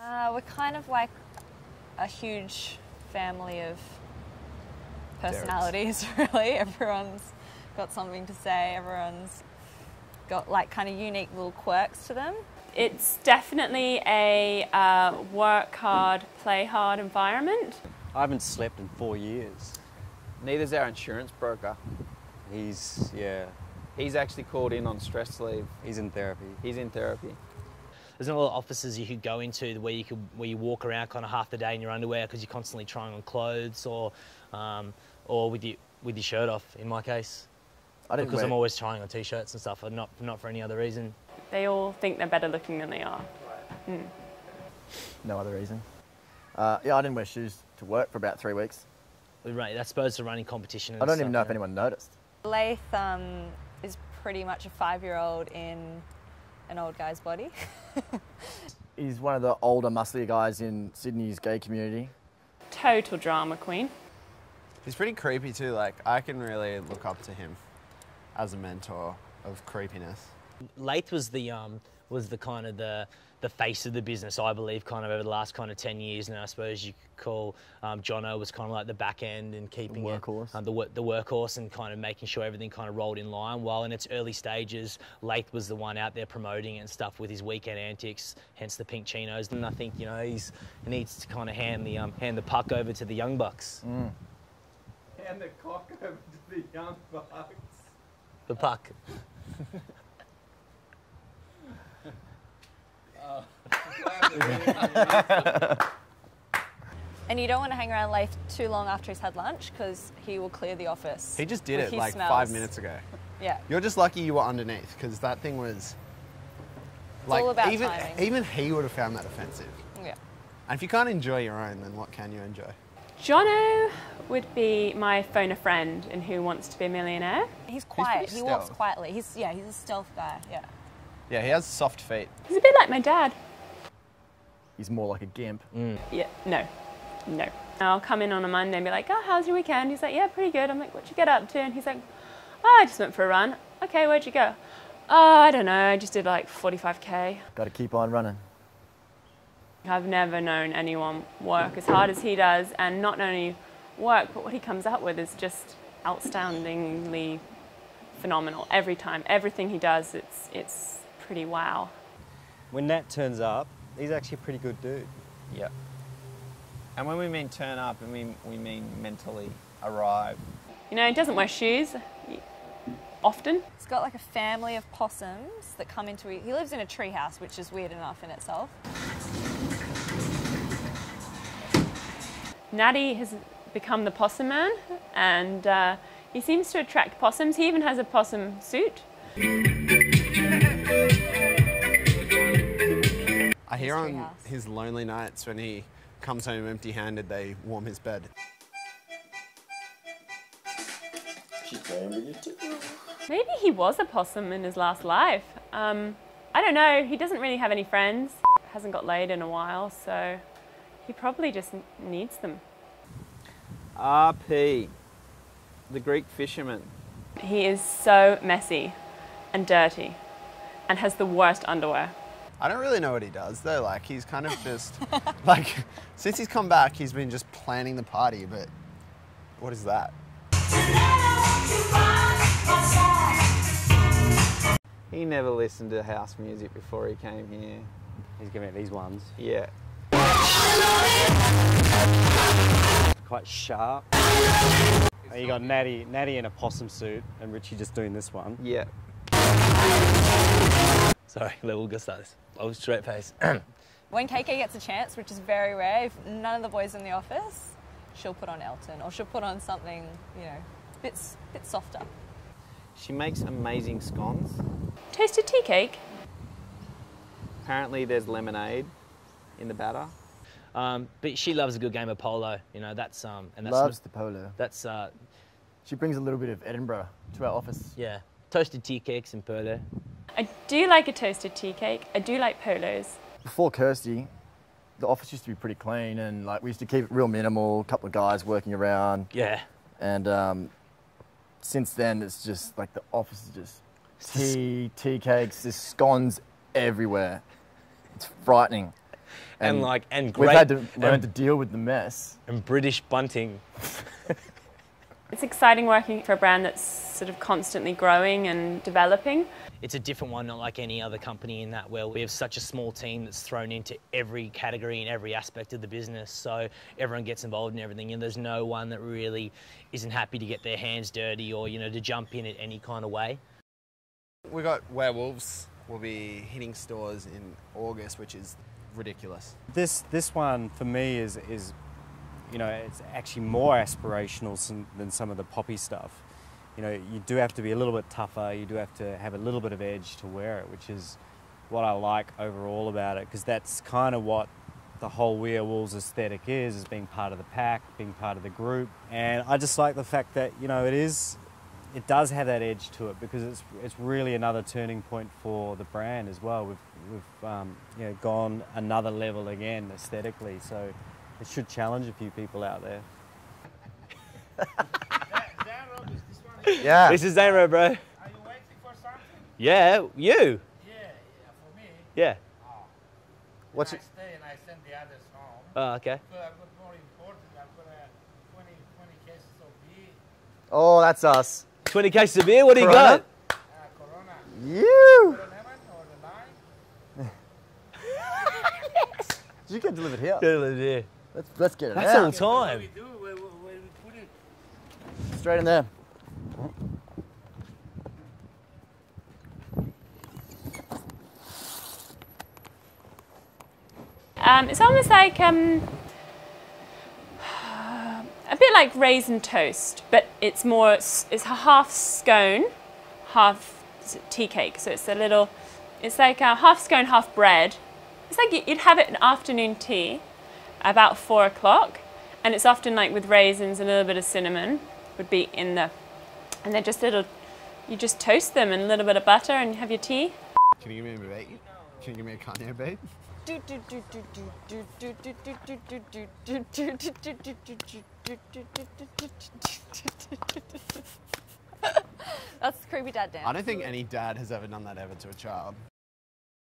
We're kind of like a huge family of personalities, really. Everyone's got something to say. Everyone's got like kind of unique little quirks to them. It's definitely a work hard, play hard environment. I haven't slept in 4 years. Neither's our insurance broker. He's actually called in on stress leave. He's in therapy. He's in therapy. There's not a lot of offices you could go into where you walk around kind of half the day in your underwear because you're constantly trying on clothes or with your shirt off. In my case, because I'm always trying on t-shirts and stuff, and not for any other reason. They all think they're better looking than they are. No other reason. Yeah, I didn't wear shoes to work for about 3 weeks. Right, that's supposed to running competition. And I don't even know if anyone noticed. Leith is pretty much a 5-year-old in an old guy's body. He's one of the older, musclier guys in Sydney's gay community. Total drama queen. He's pretty creepy too. Like, I can really look up to him as a mentor of creepiness. Leith was the kind of the face of the business, I believe, kind of over the last kind of 10 years. And I suppose you could call Jono was kind of like the back end and keeping the workhorse. The workhorse and kind of making sure everything kind of rolled in line. While in its early stages, Leith was the one out there promoting it and stuff with his weekend antics, hence the pink chinos. And I think, you know, he needs to kind of hand the puck over to the young bucks. Hand the cock over to the young bucks. The puck. And you don't want to hang around Leith too long after he's had lunch because he will clear the office. He just did it like smells. 5 minutes ago. Yeah. You're just lucky you were underneath, because that thing was It's all about even timing. even he would have found that offensive. Yeah. And if you can't enjoy your own, then what can you enjoy? Jono would be my phone a friend in Who Wants to Be a Millionaire. He's quiet. pretty He walks stealth. quietly. He's a stealth guy. Yeah. Yeah, he has soft feet. He's a bit like my dad. He's more like a gimp. Yeah, no. I'll come in on a Monday and be like, oh, how's your weekend? He's like, yeah, pretty good. I'm like, what'd you get up to? And he's like, oh, I just went for a run. Okay, where'd you go? Oh, I don't know, I just did like 45K. Got to keep on running. I've never known anyone work as hard as he does, and not only work, but what he comes up with is just outstandingly phenomenal every time. Everything he does, it's pretty wow. When Nat turns up, he's actually a pretty good dude. Yeah. And when we mean turn up, we mean mentally arrive. You know, he doesn't wear shoes often. He's got like a family of possums that come into it. He lives in a tree house, which is weird enough in itself. Natty has become the possum man, and he seems to attract possums. He even has a possum suit. I hear on his lonely nights when he comes home empty-handed, they warm his bed. Maybe he was a possum in his last life. I don't know, he doesn't really have any friends, hasn't got laid in a while, so he probably just needs them. RP, the Greek fisherman. He is so messy and dirty and has the worst underwear. I don't really know what he does though, like he's kind of just, like, since he's come back, he's been just planning the party, but what is that? He never listened to house music before he came here. He's giving it these ones. Yeah. Quite sharp. And you got Natty in a possum suit and Richie just doing this one. Yeah. Sorry, we'll go start this. I was straight face. When KK gets a chance, which is very rare, if none of the boys in the office, she'll put on Elton, or she'll put on something, you know, a bit softer. She makes amazing scones. Toasted tea cake? Apparently there's lemonade in the batter. But she loves a good game of polo, you know, that's... and that's Loves the polo. That's... She brings a little bit of Edinburgh to our office. yeah, toasted tea cakes and polo. I do like a toasted tea cake. I do like polos. Before Kirsty, the office used to be pretty clean, and like we used to keep it real minimal, a couple of guys working around. Yeah. And since then, it's just like the office is just tea cakes, there's scones everywhere. It's frightening. and we've great had to learn to deal with the mess. and British bunting. It's exciting working for a brand that's sort of constantly growing and developing. It's a different one, not like any other company in that where we have such a small team that's thrown into every category and every aspect of the business. So everyone gets involved in everything, and there's no one that really isn't happy to get their hands dirty or, you know, to jump in at any kind of way. We got werewolves. We'll be hitting stores in August, which is ridiculous. This one for me is you know, it's actually more aspirational than some of the poppy stuff. You know, you do have to be a little bit tougher, you do have to have a little bit of edge to wear it, which is what I like overall about it, because that's kind of what the whole Werewolves aesthetic is being part of the pack, being part of the group. And I just like the fact that, you know, it does have that edge to it, because it's really another turning point for the brand as well. We've you know, gone another level again aesthetically, so it should challenge a few people out there. Yeah. This is ZANEROBE, bro. Are you waiting for something? Yeah, you. Yeah, for me. Yeah. What's I it? stay and I send the others home. Oh, okay. But I've got more important. I've got 20 cases of beer, Oh, that's us. 20 cases of beer, what do you Corona? got? Corona. You. The lemon or the lime. Did you get delivered here? Yeah. Let's get it That's out. all time. What do we do? Where we put it? Straight in there. It's almost like a bit like raisin toast, but it's more, it's a half scone, half tea cake. So it's it's like a half scone, half bread. It's like you'd have it in afternoon tea, about 4 o'clock, and it's often like with raisins and a little bit of cinnamon would be in the, and they're just you just toast them and a little bit of butter and you have your tea. Can you give me a beat? Can you give me a Kanye beat? That's the creepy dad dance. I don't think any dad has ever done that ever to a child.